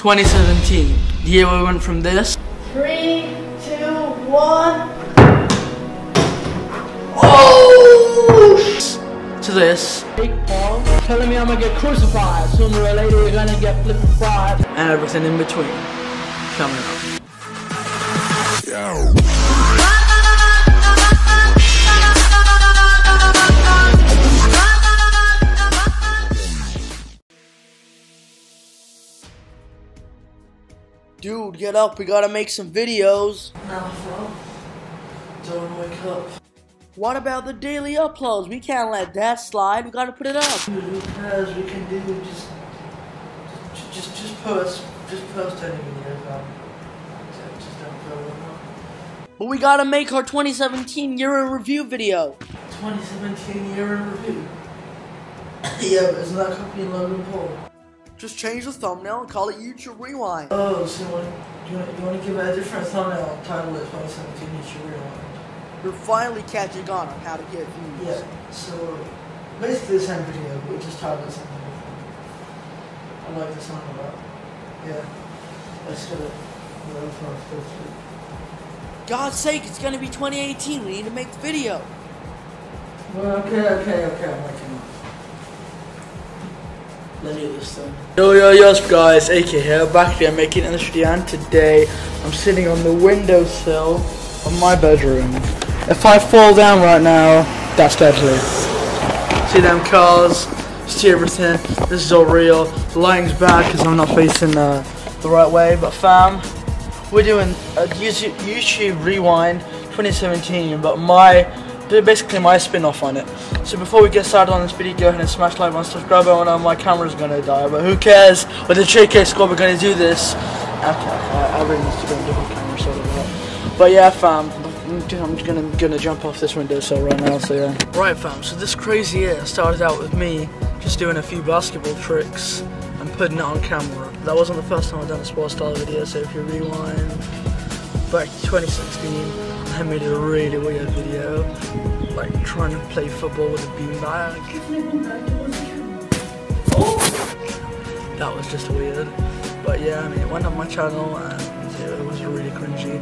2017, the year we went from this 3, 2, 1. oh to this, Big Paul telling me I'm gonna get crucified. Sooner or later you're gonna get flipped fried. and everything in between coming up. Dude, get up, we gotta make some videos. Now, don't wake up. What about the daily uploads? We can't let that slide, we gotta put it up. Dude, who cares? We can do just post any videos, man. Just don't throw them up. But we gotta make our 2017 year in review video. 2017 year in review? Yeah, but isn't that copying Logan Paul? Just change the thumbnail and call it YouTube Rewind. Oh, so you want to give it a different thumbnail and title it 2017 YouTube Rewind? We're finally catching on how to get views. Yeah, so basically the same video, but we just titled it something different. I like the sound of that. Yeah, let's get it. God's sake, it's gonna be 2018. We need to make the video. Well, okay, I'm making it. Let's do this thing. Yo, guys, AK here, back again making another video, and today I'm sitting on the windowsill of my bedroom. If I fall down right now, that's deadly. See them cars, see everything, this is all real. The lighting's bad because I'm not facing the right way, but fam, we're doing a YouTube Rewind 2017, but basically my spin-off on it. So before we get started on this video, go ahead and smash like and subscribe button. I know my camera's gonna die, but who cares? With the JK squad, we're gonna do this. Okay, I really need to go and do my camera sort of that. But yeah, fam, I'm just gonna jump off this windowsill right now. So yeah. Right, fam. So this crazy year started out with me just doing a few basketball tricks and putting it on camera. That wasn't the first time I've done a sports style video. So if you rewind back to 2016. I made a really weird video, like trying to play football with a beanbag. That was just weird. But yeah, I mean, it went on my channel and it was really cringy.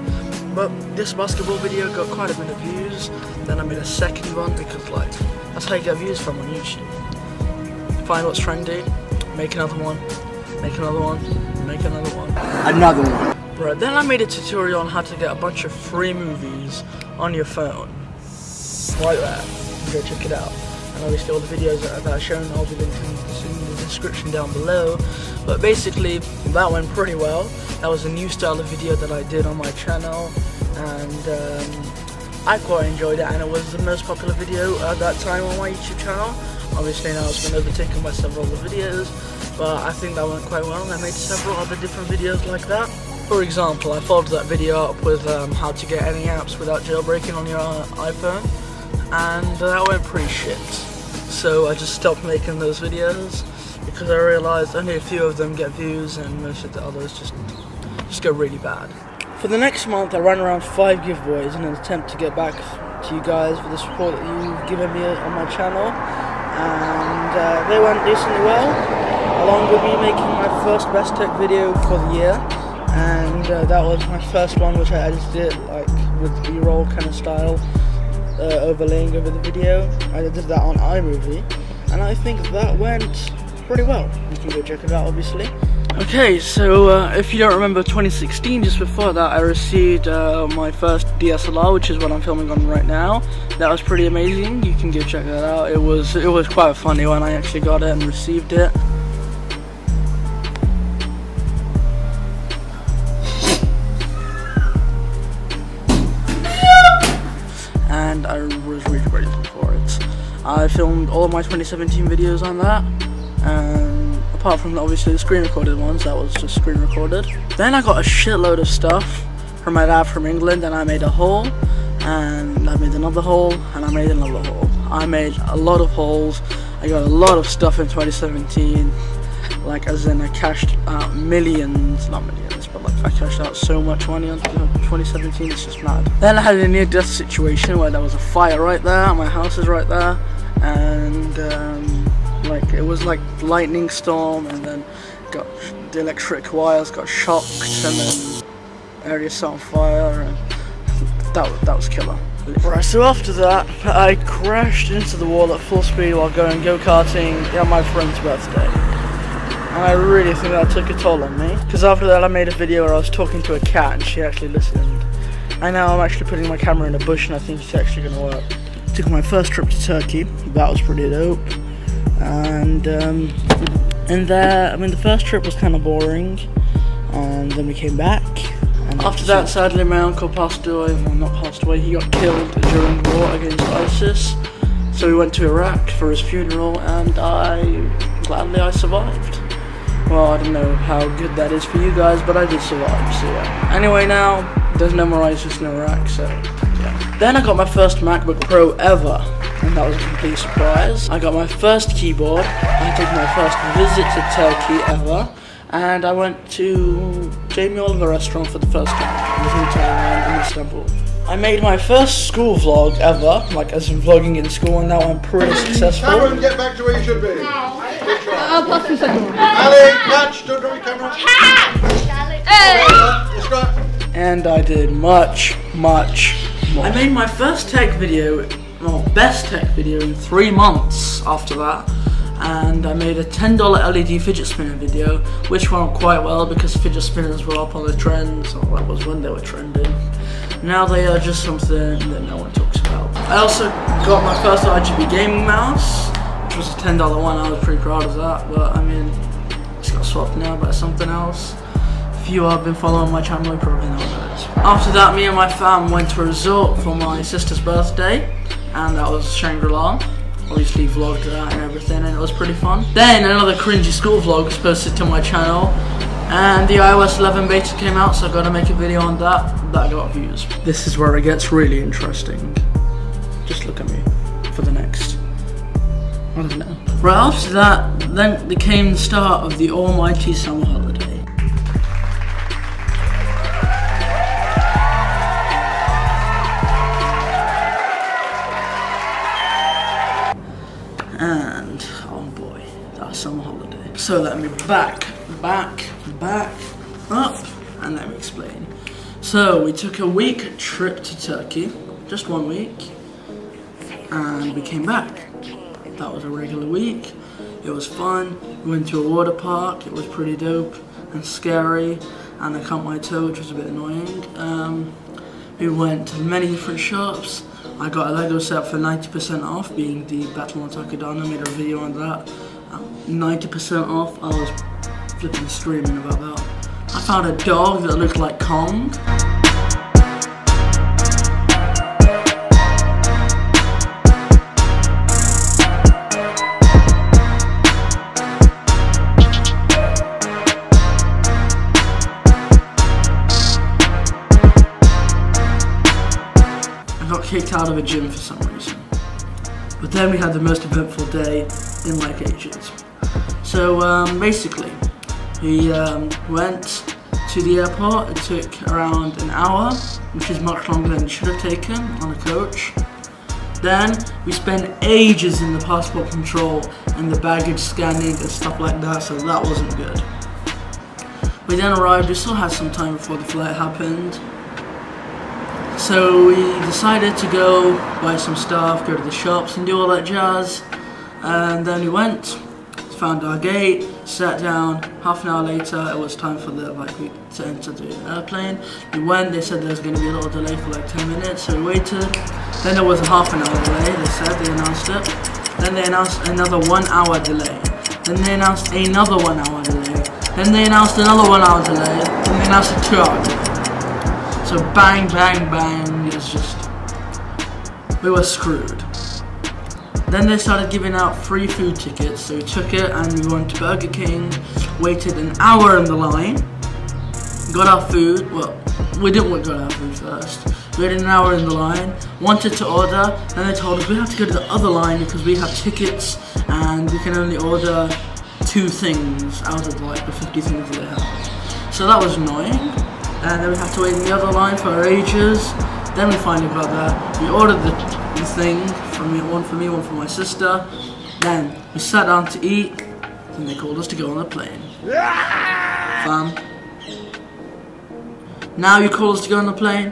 But this basketball video got quite a bit of views. Then I made a second one because like, that's how you get views from on YouTube. Find what's trendy, make another one, make another one, make another one. Another one. Right, then I made a tutorial on how to get a bunch of free movies on your phone. Right there, go check it out. And obviously all the videos that I've shown, I'll be linking in the description down below. But basically, that went pretty well. That was a new style of video that I did on my channel. And I quite enjoyed it, and it was the most popular video at that time on my YouTube channel. Obviously now it's been overtaken by several other videos. But I think that went quite well, and I made several other different videos like that. For example, I followed that video up with how to get any apps without jailbreaking on your iPhone, and that went pretty shit. So I just stopped making those videos because I realized only a few of them get views and most of the others just go really bad. For the next month, I ran around 5 giveaways in an attempt to get back to you guys for the support that you've given me on my channel, and they went decently well, along with me making my first best tech video for the year. And that was my first one, which I edited like with B-roll kind of style, overlaying over the video. I did that on iMovie, and I think that went pretty well. You can go check it out, obviously. Okay, so if you don't remember 2016, just before that I received my first DSLR, which is what I'm filming on right now. That was pretty amazing. You can go check that out. It was quite funny when I actually got it and received it. And I was really ready for it. I filmed all of my 2017 videos on that, and apart from obviously the screen recorded ones, that was just screen recorded. Then I got a shitload of stuff from my dad from England, and I made a haul, and I made another haul, and I made another haul. I made a lot of hauls. I got a lot of stuff in 2017, like as in I cashed out millions, not millions, but like I cashed out so much money on 2017, it's just mad. Then I had a near-death situation where there was a fire right there, my house is right there, and like it was like lightning storm, and then the electric wires got shocked and then area set on fire, and that was killer. Right, so after that, I crashed into the wall at full speed while going go-karting on my friend's birthday. And I really think that took a toll on me, because after that I made a video where I was talking to a cat and she actually listened. And now I'm actually putting my camera in a bush and I think it's actually going to work. Took my first trip to Turkey, that was pretty dope. And in there, I mean, the first trip was kind of boring, and then we came back. And after that, sadly, my uncle passed away. Well, not passed away, he got killed during the war against ISIS. So we went to Iraq for his funeral, and gladly I survived. Well, I don't know how good that is for you guys, but I did survive, so yeah. Anyway, now, there's no more ISIS in Iraq, so yeah. Then I got my first MacBook Pro ever, and that was a complete surprise. I got my first keyboard, I took my first visit to Turkey ever, and I went to Jamie Oliver restaurant for the first time. It was in Thailand, in Istanbul. I made my first school vlog ever, like as in vlogging in school, and that went pretty successful. Cameron, get back to where you should be. I'll pass the second one. Ali, catch, don't drop your camera. And I did much more. I made my first tech video, well, best tech video in 3 months after that. And I made a $10 LED fidget spinner video, which went quite well because fidget spinners were up on the trends, or that was when they were trending. Now they are just something that no one talks about. I also got my first RGB gaming mouse, which was a $10 one. I was pretty proud of that, but I mean, it's got swapped now by something else. If you have been following my channel, you probably know that. After that, me and my fam went to a resort for my sister's birthday, and that was Shangri-La. Obviously vlogged that and everything, and it was pretty fun. Then another cringy school vlog was posted to my channel, and the iOS 11 beta came out, so I gotta make a video on that. That got views. This is where it gets really interesting. Just look at me for the next, I don't know. Right after that, then came the start of the almighty summer holiday. And oh boy, that summer holiday. So let me back up, and let me explain. So we took a week trip to Turkey, just 1 week, and we came back. That was a regular week. It was fun. We went to a water park. It was pretty dope and scary, and I cut my toe, which was a bit annoying. We went to many different shops. I got a Lego set for 90% off, being the Battle on Takadana. I made a video on that. 90% off. I was flipping streaming about that. I found a dog that looked like Kong. I got kicked out of a gym for some reason. But then we had the most eventful day in like ages. So basically, we went to the airport. It took around an hour, which is much longer than it should have taken on a coach. Then we spent ages in the passport control and the baggage scanning and stuff like that, so that wasn't good. We then arrived. We still had some time before the flight happened. So we decided to go buy some stuff, go to the shops and do all that jazz. And then we went, found our gate, sat down. Half an hour later, it was time for the to enter the airplane. We went, they said there was going to be a little delay for like 10 minutes, so we waited. Then there was a half an hour delay, they announced it. Then they announced another 1 hour delay. Then they announced another 1 hour delay. Then they announced another 1 hour delay. Then they announced a 2 hour delay. So bang, bang, bang, it's just, we were screwed. Then they started giving out free food tickets, so we took it and we went to Burger King, waited an hour in the line, got our food. Well, we didn't get our food first. We waited an hour in the line, wanted to order, then they told us we have to go to the other line because we have tickets and we can only order 2 things out of like the 50 things that they have. So that was annoying. And then we had to wait in the other line for ages. Then we finally got there. We ordered the thing, one for me, one for my sister. Then we sat down to eat, and they called us to go on the plane. fam. Now you call us to go on the plane?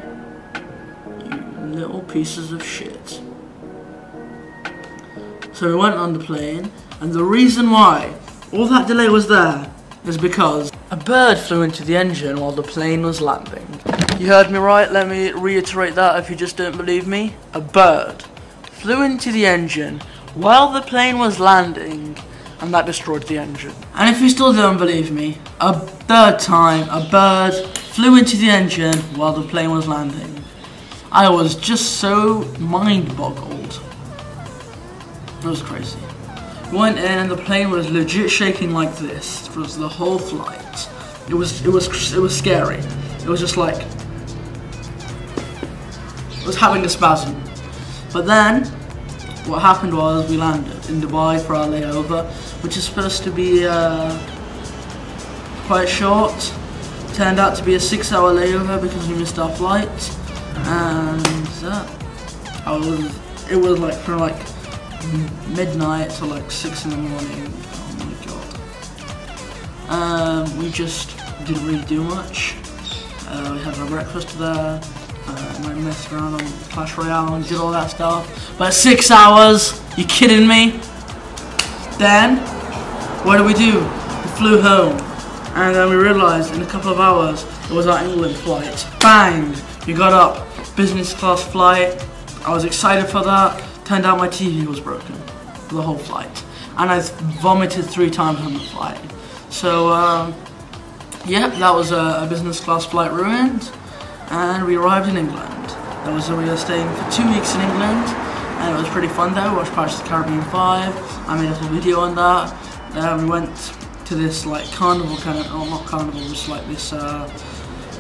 You little pieces of shit. So we went on the plane, and the reason why all that delay was there is because a bird flew into the engine while the plane was landing. You heard me right, let me reiterate that if you just don't believe me. A bird flew into the engine while the plane was landing, and that destroyed the engine. And if you still don't believe me, a third time a bird flew into the engine while the plane was landing. I was just so mind-boggled. It was crazy. We went in and the plane was legit shaking like this for the whole flight. It was scary. It was just like, it was having a spasm. But then what happened was we landed in Dubai for our layover, which is supposed to be quite short. Turned out to be a 6-hour layover because we missed our flight, and it was like from like midnight to like 6 in the morning. Oh my god. We just didn't really do much. We had our breakfast there. I messed around on Clash Royale and did all that stuff. But 6 hours? You kidding me? Then, what did we do? We flew home. And then we realised in a couple of hours it was our England flight. Bang! We got up, business class flight. I was excited for that. Turned out my TV was broken for the whole flight. And I vomited 3 times on the flight. So, yeah, that was a business class flight ruined. And we arrived in England. We were staying for 2 weeks in England, and it was pretty fun there. We watched Pirates of the Caribbean 5. I made a little video on that. We went to this like carnival kind of, oh not carnival, just like this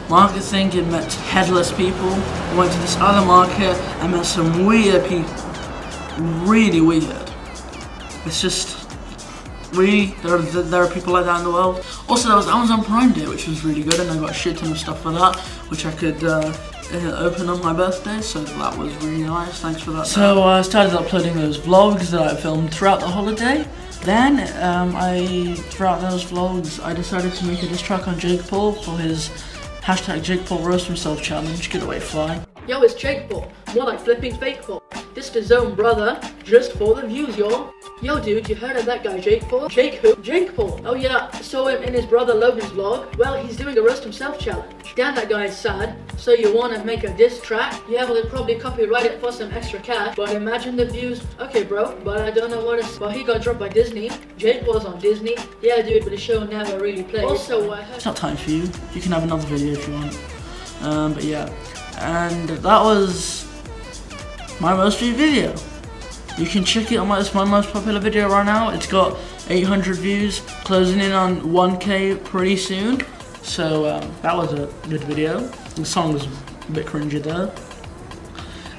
market thing and met headless people. We went to this other market and met some weird people. Really weird. It's just, there are people like that in the world. Also, there was Amazon Prime Day, which was really good, and I got a shit ton of stuff for that, which I could open on my birthday, so that was really nice. Thanks for that. So I started uploading those vlogs that I filmed throughout the holiday. Then, throughout those vlogs, I decided to make a diss track on Jake Paul for his hashtag Jake Paul roast himself challenge. Get away, fly. Yo, it's Jake Paul, more like flipping fake Paul. This is his own brother, just for the views, y'all. Yo, dude, you heard of that guy, Jake Paul? Jake who? Jake Paul. Oh yeah, saw him in his brother Logan's vlog. Well, he's doing a roast himself challenge. Damn, that guy is sad. So you wanna make a diss track? Yeah, well, they'd probably copyright it for some extra cash. But imagine the views. Okay, bro, but I don't know what it's. Well, he got dropped by Disney. Jake Paul's on Disney. Yeah, dude, but the show never really played. Also, it's not time for you. You can have another video if you want. But yeah, and that was my most viewed video. You can check it on it's my most popular video right now. It's got 800 views, closing in on 1K pretty soon. So that was a good video. The song was a bit cringy though.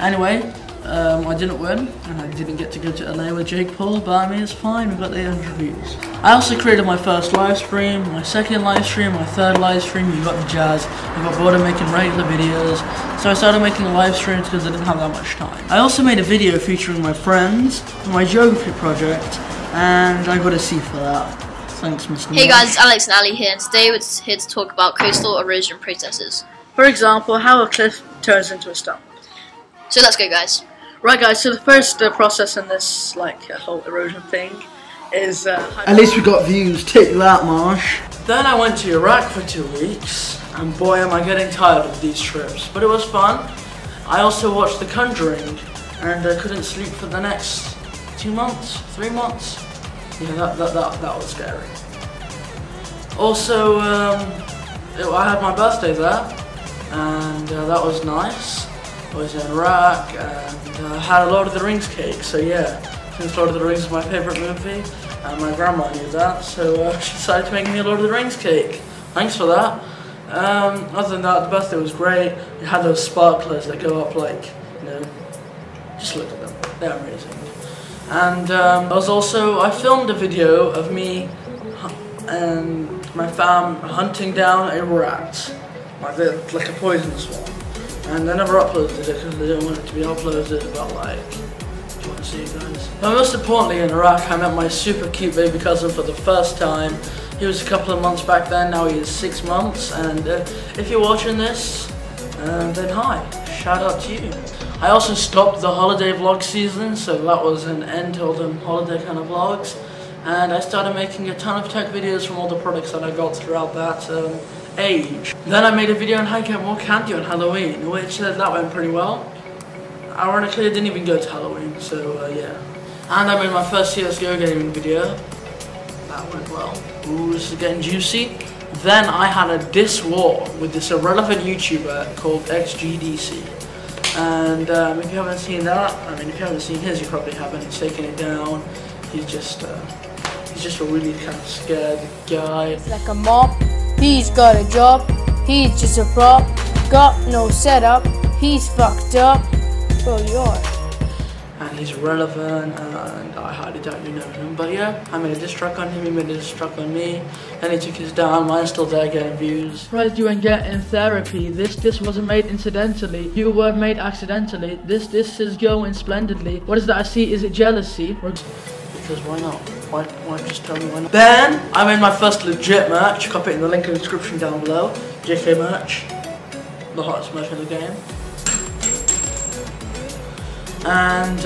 Anyway, I didn't win, and I didn't get to go to LA with Jake Paul, but I mean it's fine, we got the 800 views. I also created my first live stream, my second live stream, my third live stream. You got the jazz. I got bored of making regular videos, so I started making live streams because I didn't have that much time. I also made a video featuring my friends for my geography project, and I got a C for that. Thanks, Mr. Hey guys, it's Alex and Ali here, and today we're here to talk about coastal erosion processes. For example, how a cliff turns into a stump. So let's go, guys. Right guys, so the first process in this whole erosion thing is at least we got views, take that Marsh. Then I went to Iraq for 2 weeks, and boy am I getting tired of these trips, but it was fun. I also watched The Conjuring, and I couldn't sleep for the next 2 months, 3 months. Yeah, that was scary. Also, I had my birthday there, and that was nice. I was in Iraq and had a Lord of the Rings cake, so yeah, since Lord of the Rings is my favourite movie, and my grandma knew that, so she decided to make me a Lord of the Rings cake. Thanks for that. Other than that, the birthday was great. It had those sparklers that go up like, you know, just look at them, they're amazing. And I filmed a video of me and my fam hunting down a rat, like a poisonous one. And I never uploaded it because they didn't want it to be uploaded, but like, do you want to see it, guys? But most importantly, in Iraq, I met my super cute baby cousin for the first time. He was a couple of months back then, now he is 6 months, and if you're watching this, then hi, shout out to you. I also stopped the holiday vlog season, so that was an end to all the holiday kind of vlogs, and I started making a ton of tech videos from all the products that I got throughout that age. Then I made a video on how to get more candy on Halloween, which that went pretty well. Ironically, I didn't even go to Halloween, so yeah. And I made my first CSGO gaming video. That went well. Ooh, this is getting juicy. Then I had a diss war with this irrelevant YouTuber called XGDC. And if you haven't seen that, I mean, if you haven't seen his, you probably haven't. He's taken it down. He's just a really kind of scared guy. He's like a mop. He's got a job. He's just a prop. Got no setup. He's fucked up. Well, you are. And he's relevant, and I highly doubt you know him. But yeah, I made a diss track on him, he made a diss track on me, and he took his down. Mine's still there getting views. Surprised you ain't getting therapy. This wasn't made incidentally. You weren't made accidentally. This is going splendidly. What is that I see? Is it jealousy? Because why not? Why just tell me why not? Then I made my first legit merch. Copy it in the link in the description down below. JK merch, the hottest merch in the game. And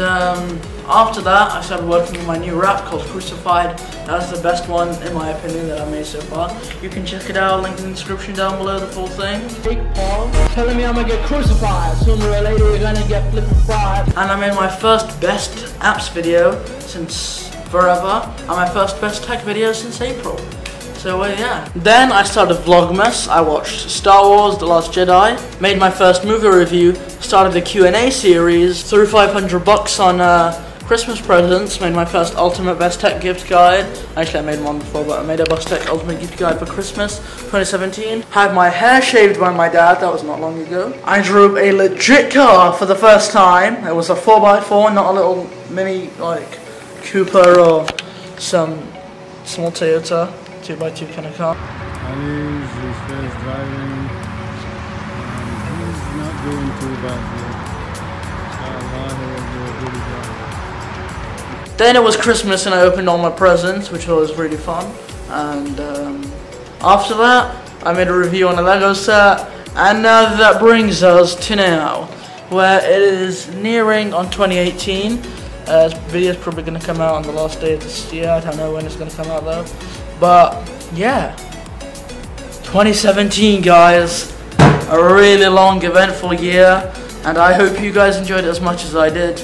after that, I started working on my new rap called Crucified. That's the best one, in my opinion, that I made so far. You can check it out, link in the description down below, the full thing. Jake Paul telling me I'm gonna get crucified. Sooner or later you're gonna get flipping fried. And I made my first best apps video since forever, and my first best tech video since April. So yeah. Then I started Vlogmas. I watched Star Wars: The Last Jedi, made my first movie review, started the Q&A series, threw $500 on Christmas presents, made my first Ultimate Best Tech gift guide. Actually, I made one before, but I made a Best Tech Ultimate gift guide for Christmas 2017. Had my hair shaved by my dad, that was not long ago. I drove a legit car for the first time. It was a 4x4, not a little mini like Cooper or some small Toyota 2x2 kind of car. Ali's his first driving, and he's not doing too bad yet. Inshallah, he'll do a good job. Then it was Christmas and I opened all my presents, which was really fun. And after that, I made a review on a Lego set, and now that brings us to now, where it is nearing on 2018. This video is probably going to come out on the last day of this year. I don't know when it's going to come out though. But yeah, 2017 guys, a really long eventful year, and I hope you guys enjoyed it as much as I did.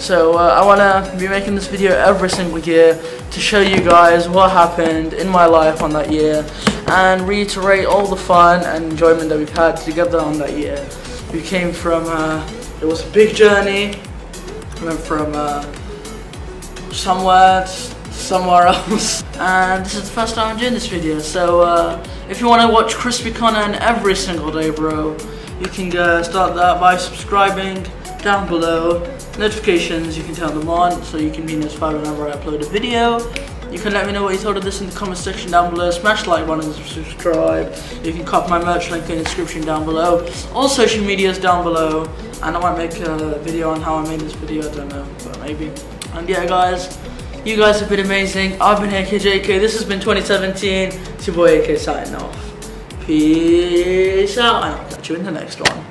So I want to be making this video every single year to show you guys what happened in my life on that year and reiterate all the fun and enjoyment that we've had together on that year. We came from, it was a big journey. We went from somewhere to somewhere else, and this is the first time I'm doing this video. So if you want to watch crispy content every single day, bro, you can start that by subscribing down below. Notifications, you can turn them on so you can be notified whenever I upload a video. You can let me know what you thought of this in the comment section down below. Smash the like button and subscribe. You can copy my merch link in the description down below. All social medias down below. And I might make a video on how I made this video, I don't know, but maybe. And yeah guys, you guys have been amazing. I've been AKAJK, this has been 2017. It's your boy AK signing off. Peace out, and I'll catch you in the next one.